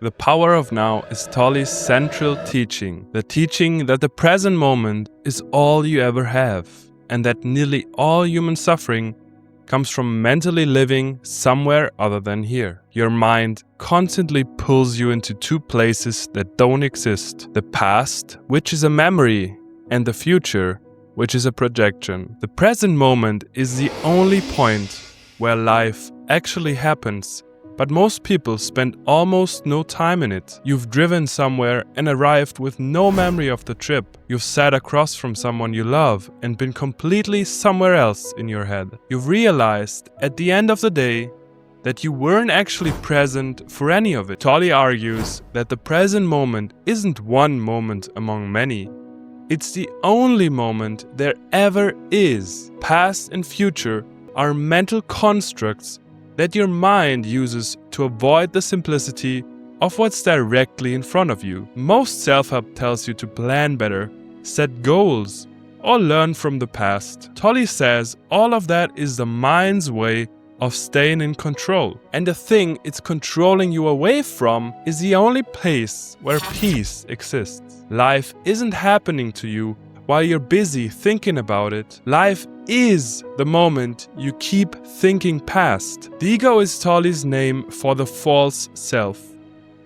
The power of now is Tolle's central teaching, the teaching that the present moment is all you ever have, and that nearly all human suffering comes from mentally living somewhere other than here. Your mind constantly pulls you into two places that don't exist: the past, which is a memory, and the future, which is a projection. The present moment is the only point where life actually happens, but most people spend almost no time in it. You've driven somewhere and arrived with no memory of the trip. You've sat across from someone you love and been completely somewhere else in your head. You've realized at the end of the day that you weren't actually present for any of it. Tolle argues that the present moment isn't one moment among many. It's the only moment there ever is. Past and future are mental constructs that your mind uses to avoid the simplicity of what's directly in front of you. Most self-help tells you to plan better, set goals, or learn from the past. Tolle says all of that is the mind's way of staying in control. And the thing it's controlling you away from is the only place where peace exists. Life isn't happening to you while you're busy thinking about it. Life is the moment you keep thinking past. The ego is Tolle's name for the false self,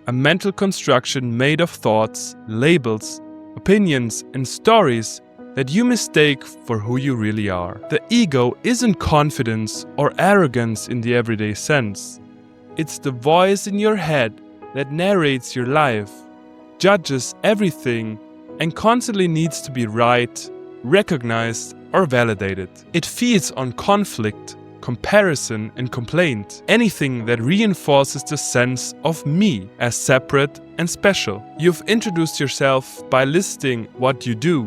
a mental construction made of thoughts, labels, opinions, and stories that you mistake for who you really are. The ego isn't confidence or arrogance in the everyday sense. It's the voice in your head that narrates your life, judges everything, and constantly needs to be right, recognized, or validated. It feeds on conflict, comparison, and complaint, anything that reinforces the sense of me as separate and special. You've introduced yourself by listing what you do,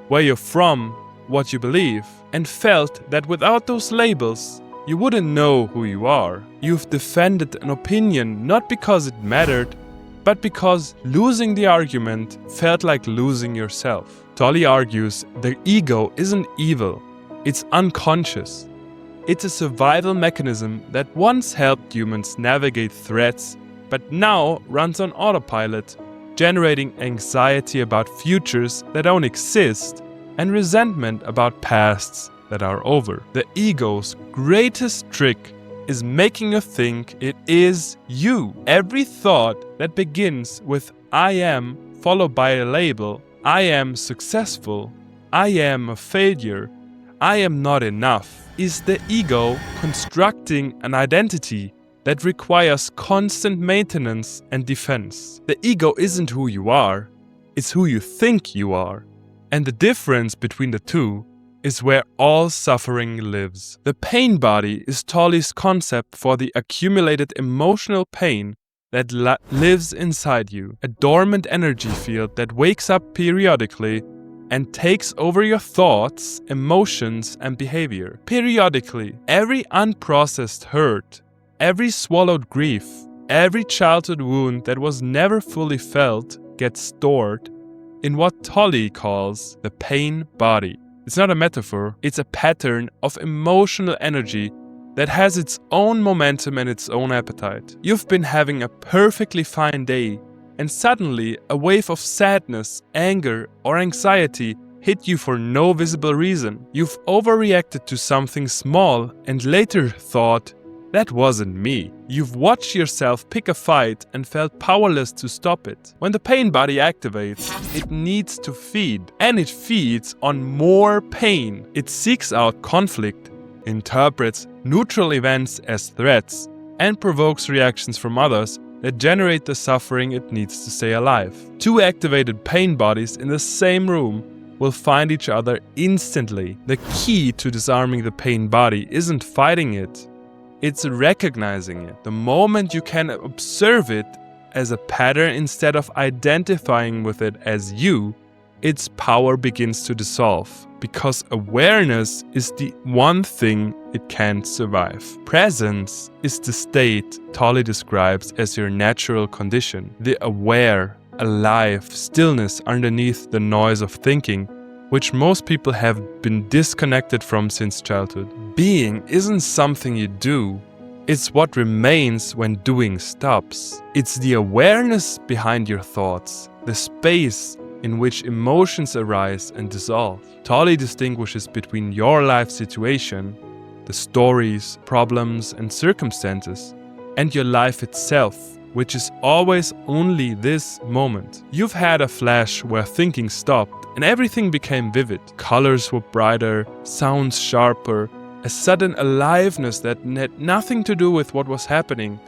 where you're from, what you believe, and felt that without those labels, you wouldn't know who you are. You've defended an opinion not because it mattered, but because losing the argument felt like losing yourself. Tolle argues the ego isn't evil, it's unconscious. It's a survival mechanism that once helped humans navigate threats, but now runs on autopilot, generating anxiety about futures that don't exist and resentment about pasts that are over. The ego's greatest trick is making you think it is you. Every thought that begins with I am followed by a label, I am successful, I am a failure, I am not enough, is the ego constructing an identity that requires constant maintenance and defense. The ego isn't who you are, it's who you think you are. And the difference between the two is where all suffering lives. The pain body is Tolle's concept for the accumulated emotional pain that lives inside you, a dormant energy field that wakes up periodically and takes over your thoughts, emotions, and behavior. Periodically, every unprocessed hurt, every swallowed grief, every childhood wound that was never fully felt gets stored in what Tolle calls the pain body. It's not a metaphor, it's a pattern of emotional energy that has its own momentum and its own appetite. You've been having a perfectly fine day, and suddenly a wave of sadness, anger, or anxiety hit you for no visible reason. You've overreacted to something small and later thought, that wasn't me. You've watched yourself pick a fight and felt powerless to stop it. When the pain body activates, it needs to feed, and it feeds on more pain. It seeks out conflict, interprets neutral events as threats, and provokes reactions from others that generate the suffering it needs to stay alive. Two activated pain bodies in the same room will find each other instantly. The key to disarming the pain body isn't fighting it, it's recognizing it. The moment you can observe it as a pattern instead of identifying with it as you, its power begins to dissolve, because awareness is the one thing it can't survive. Presence is the state Tolle describes as your natural condition, the aware, alive stillness underneath the noise of thinking, which most people have been disconnected from since childhood. Being isn't something you do, It's what remains when doing stops. It's the awareness behind your thoughts, the space in which emotions arise and dissolve. Tolle distinguishes between your life situation, the stories, problems, and circumstances, and your life itself, which is always only this moment. You've had a flash where thinking stopped and everything became vivid. Colors were brighter, sounds sharper, a sudden aliveness that had nothing to do with what was happening.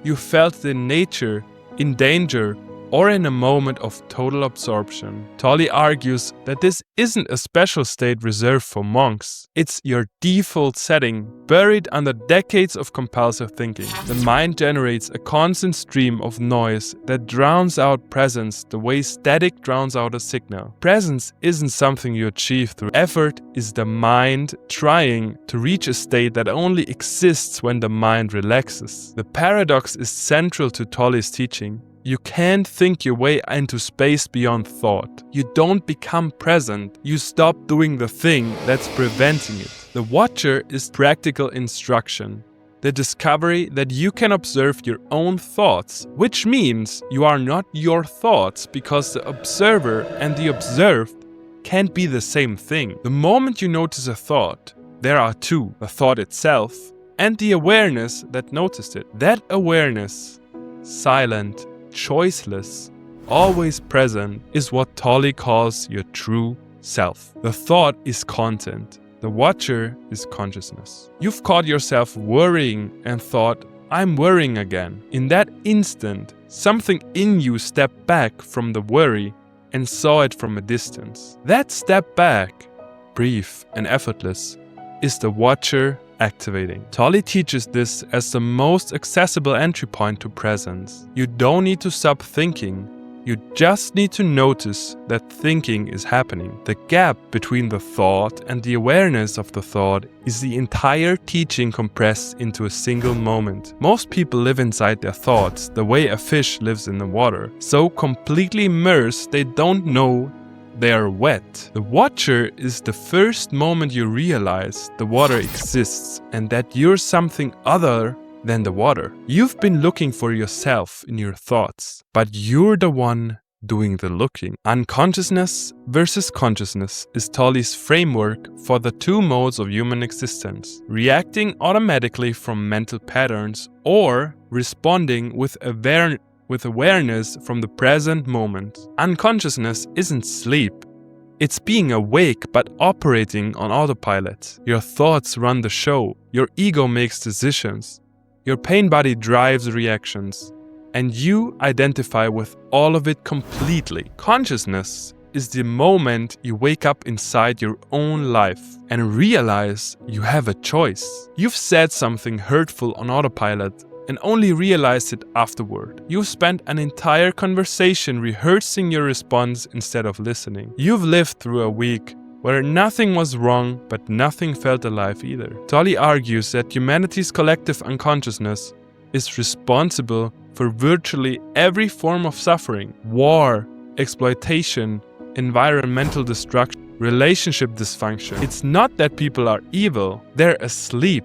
You felt in nature, in danger, or in a moment of total absorption. Tolle argues that this isn't a special state reserved for monks. It's your default setting, buried under decades of compulsive thinking. The mind generates a constant stream of noise that drowns out presence the way static drowns out a signal. Presence isn't something you achieve through effort, it's the mind trying to reach a state that only exists when the mind relaxes. The paradox is central to Tolle's teaching. You can't think your way into space beyond thought. You don't become present, you stop doing the thing that's preventing it. The watcher is practical instruction, the discovery that you can observe your own thoughts, which means you are not your thoughts because the observer and the observed can't be the same thing. The moment you notice a thought, there are two, the thought itself and the awareness that noticed it. That awareness, silent, choiceless, always present, is what Tolle calls your true self. The thought is content. The watcher is consciousness. You've caught yourself worrying and thought, I'm worrying again. In that instant, something in you stepped back from the worry and saw it from a distance. That step back, brief and effortless, is the watcher activating. Tolle teaches this as the most accessible entry point to presence. You don't need to stop thinking. You just need to notice that thinking is happening. The gap between the thought and the awareness of the thought is the entire teaching compressed into a single moment. Most people live inside their thoughts, the way a fish lives in the water, so completely immersed they don't know they are wet. The watcher is the first moment you realize the water exists and that you're something other than the water. You've been looking for yourself in your thoughts, but you're the one doing the looking. Unconsciousness versus consciousness is Tolle's framework for the two modes of human existence: reacting automatically from mental patterns or responding with awareness from the present moment. Unconsciousness isn't sleep. It's being awake but operating on autopilot. Your thoughts run the show. Your ego makes decisions. Your pain body drives reactions. And you identify with all of it completely. Consciousness is the moment you wake up inside your own life and realize you have a choice. You've said something hurtful on autopilot and only realized it afterward. You've spent an entire conversation rehearsing your response instead of listening. You've lived through a week where nothing was wrong, but nothing felt alive either. Tolle argues that humanity's collective unconsciousness is responsible for virtually every form of suffering: war, exploitation, environmental destruction, relationship dysfunction. It's not that people are evil, they're asleep.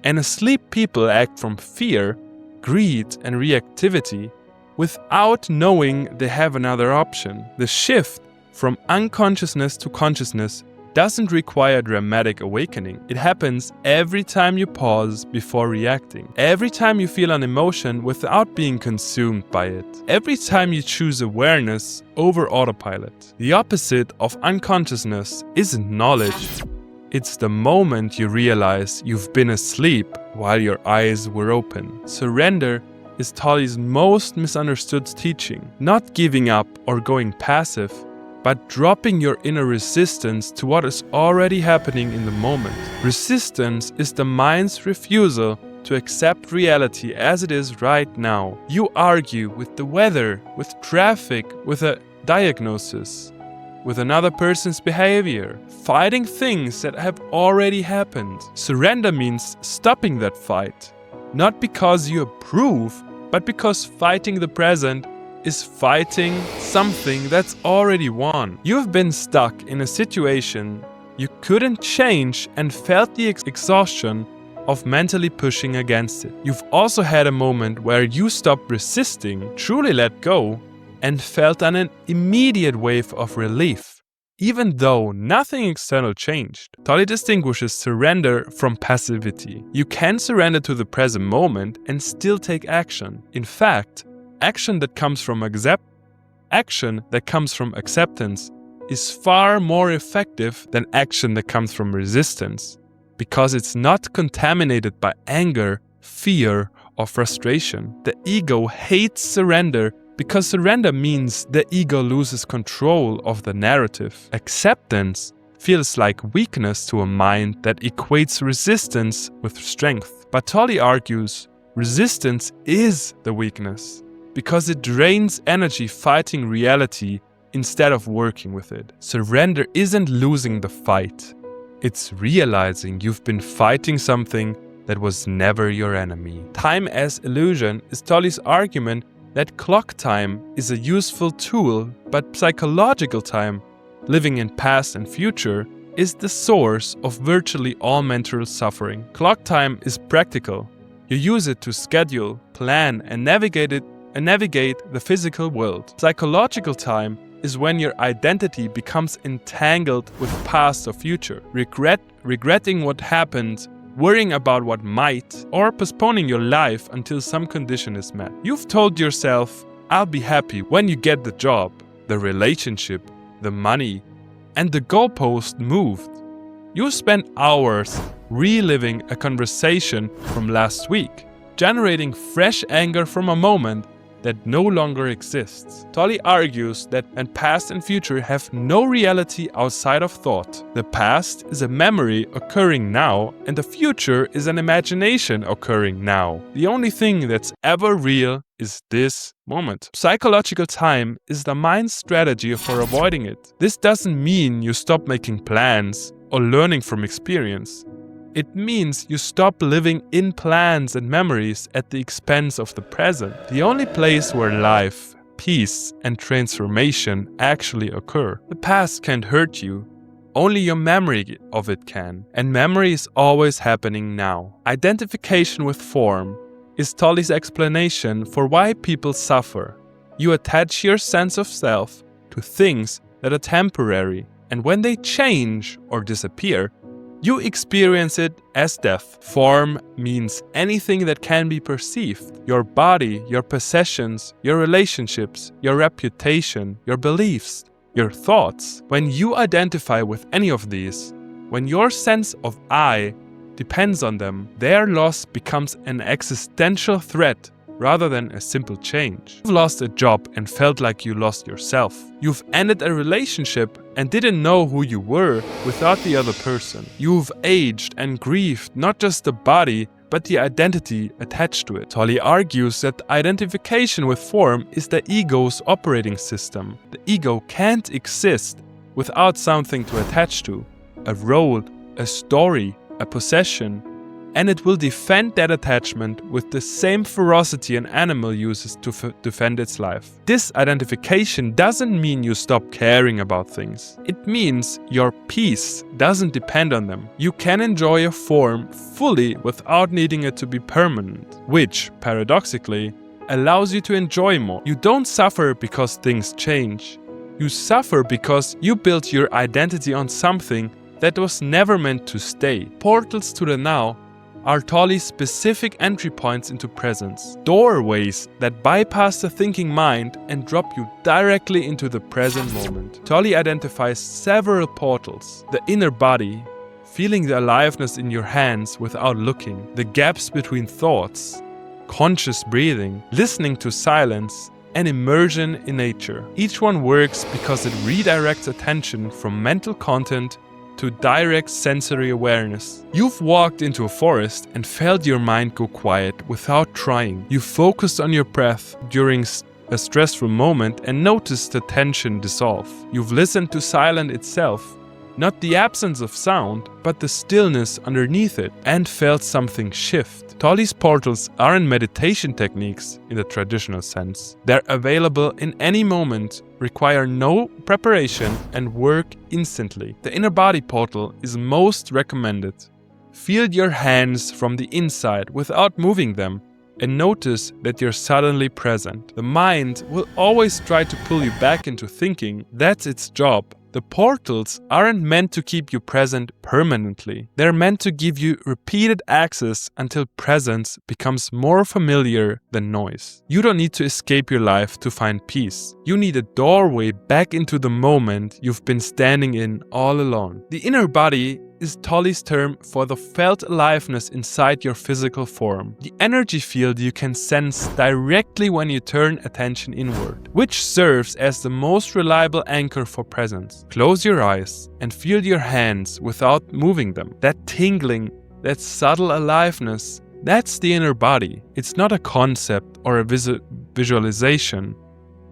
And asleep people act from fear, greed, and reactivity without knowing they have another option. The shift from unconsciousness to consciousness doesn't require dramatic awakening. It happens every time you pause before reacting. Every time you feel an emotion without being consumed by it. Every time you choose awareness over autopilot. The opposite of unconsciousness isn't knowledge. It's the moment you realize you've been asleep while your eyes were open. Surrender is Tolle's most misunderstood teaching. Not giving up or going passive, but dropping your inner resistance to what is already happening in the moment. Resistance is the mind's refusal to accept reality as it is right now. You argue with the weather, with traffic, with a diagnosis, with another person's behavior, fighting things that have already happened. Surrender means stopping that fight, not because you approve, but because fighting the present is fighting something that's already won. You've been stuck in a situation you couldn't change and felt the exhaustion of mentally pushing against it. You've also had a moment where you stopped resisting, truly let go, and felt an immediate wave of relief, even though nothing external changed. Tolle distinguishes surrender from passivity. You can surrender to the present moment and still take action. In fact, action that comes from acceptance is far more effective than action that comes from resistance, because it's not contaminated by anger, fear, or frustration. The ego hates surrender because surrender means the ego loses control of the narrative. Acceptance feels like weakness to a mind that equates resistance with strength. But Tolle argues resistance is the weakness, because it drains energy fighting reality instead of working with it. Surrender isn't losing the fight. It's realizing you've been fighting something that was never your enemy. Time as illusion is Tolle's argument that clock time is a useful tool, but psychological time, living in past and future, is the source of virtually all mental suffering. Clock time is practical. You use it to schedule, plan, and navigate the physical world. Psychological time is when your identity becomes entangled with past or future, regretting what happened, worrying about what might, or postponing your life until some condition is met. You've told yourself, I'll be happy when you get the job, the relationship, the money, and the goalpost moved. You spent hours reliving a conversation from last week, generating fresh anger from a moment that no longer exists. Tolle argues that past and future have no reality outside of thought. The past is a memory occurring now, and the future is an imagination occurring now. The only thing that's ever real is this moment. Psychological time is the mind's strategy for avoiding it. This doesn't mean you stop making plans or learning from experience. It means you stop living in plans and memories at the expense of the present. The only place where life, peace, and transformation actually occur. The past can't hurt you. Only your memory of it can. And memory is always happening now. Identification with form is Tolle's explanation for why people suffer. You attach your sense of self to things that are temporary, and when they change or disappear, you experience it as death. Form means anything that can be perceived. Your body, your possessions, your relationships, your reputation, your beliefs, your thoughts. When you identify with any of these, when your sense of I depends on them, their loss becomes an existential threat rather than a simple change. You've lost a job and felt like you lost yourself. You've ended a relationship and didn't know who you were without the other person. You've aged and grieved not just the body, but the identity attached to it. Tolle argues that identification with form is the ego's operating system. The ego can't exist without something to attach to, a role, a story, a possession, and it will defend that attachment with the same ferocity an animal uses to defend its life. This identification doesn't mean you stop caring about things. It means your peace doesn't depend on them. You can enjoy a form fully without needing it to be permanent, which, paradoxically, allows you to enjoy more. You don't suffer because things change. You suffer because you built your identity on something that was never meant to stay. Portals to the now are Tolle's specific entry points into presence, doorways that bypass the thinking mind and drop you directly into the present moment. Tolle identifies several portals: the inner body, feeling the aliveness in your hands without looking, the gaps between thoughts, conscious breathing, listening to silence, and immersion in nature. Each one works because it redirects attention from mental content to direct sensory awareness. You've walked into a forest and felt your mind go quiet without trying. You focused on your breath during a stressful moment and noticed the tension dissolve. You've listened to silence itself, not the absence of sound, but the stillness underneath it, and felt something shift. Tolle's portals aren't meditation techniques in the traditional sense. They're available in any moment, require no preparation, and work instantly. The inner body portal is most recommended. Feel your hands from the inside without moving them and notice that you're suddenly present. The mind will always try to pull you back into thinking. That's its job. The portals aren't meant to keep you present permanently. They're meant to give you repeated access until presence becomes more familiar than noise. You don't need to escape your life to find peace. You need a doorway back into the moment you've been standing in all along. The inner body is Tolle's term for the felt aliveness inside your physical form. The energy field you can sense directly when you turn attention inward, which serves as the most reliable anchor for presence. Close your eyes and feel your hands without moving them. That tingling, that subtle aliveness, that's the inner body. It's not a concept or a visualization.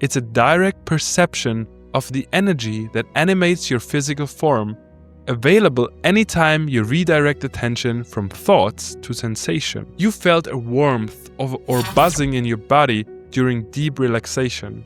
It's a direct perception of the energy that animates your physical form, available anytime you redirect attention from thoughts to sensation. You felt a warmth or buzzing in your body during deep relaxation.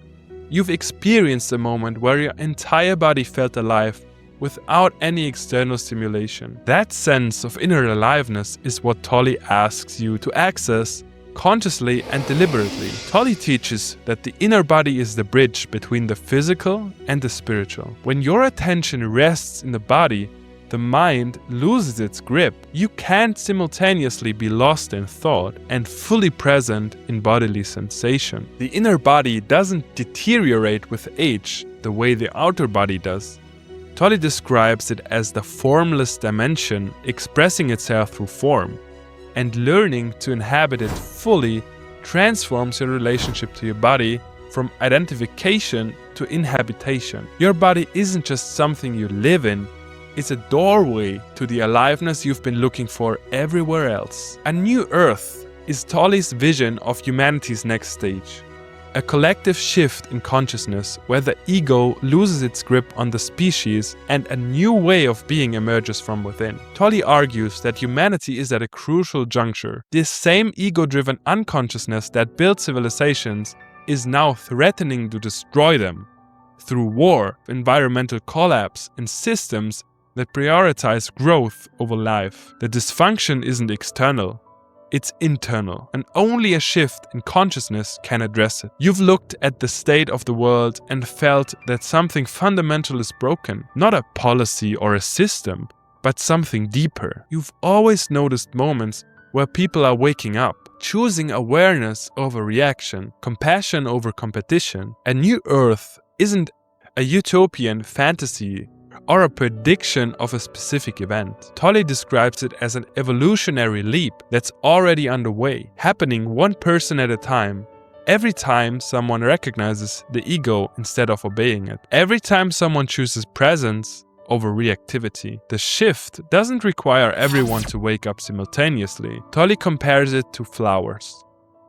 You've experienced a moment where your entire body felt alive without any external stimulation. That sense of inner aliveness is what Tolle asks you to access consciously and deliberately. Tolle teaches that the inner body is the bridge between the physical and the spiritual. When your attention rests in the body, the mind loses its grip. You can't simultaneously be lost in thought and fully present in bodily sensation. The inner body doesn't deteriorate with age the way the outer body does. Tolle describes it as the formless dimension expressing itself through form, and learning to inhabit it fully transforms your relationship to your body from identification to inhabitation. Your body isn't just something you live in, it's a doorway to the aliveness you've been looking for everywhere else. A new earth is Tolle's vision of humanity's next stage. A collective shift in consciousness where the ego loses its grip on the species and a new way of being emerges from within. Tolle argues that humanity is at a crucial juncture. This same ego-driven unconsciousness that built civilizations is now threatening to destroy them through war, environmental collapse, and systems that prioritize growth over life. The dysfunction isn't external. It's internal, and only a shift in consciousness can address it. You've looked at the state of the world and felt that something fundamental is broken. Not a policy or a system, but something deeper. You've always noticed moments where people are waking up, choosing awareness over reaction, compassion over competition. A new earth isn't a utopian fantasy or a prediction of a specific event. Tolle describes it as an evolutionary leap that's already underway, happening one person at a time. Every time someone recognizes the ego instead of obeying it. Every time someone chooses presence over reactivity. The shift doesn't require everyone to wake up simultaneously. Tolle compares it to flowers.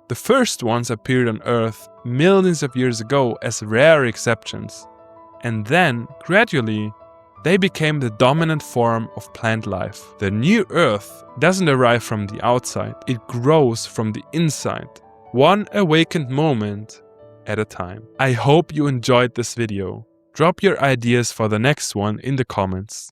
The first ones appeared on Earth millions of years ago as rare exceptions, and then, gradually, they became the dominant form of plant life. The new Earth doesn't arrive from the outside, it grows from the inside, one awakened moment at a time. I hope you enjoyed this video. Drop your ideas for the next one in the comments.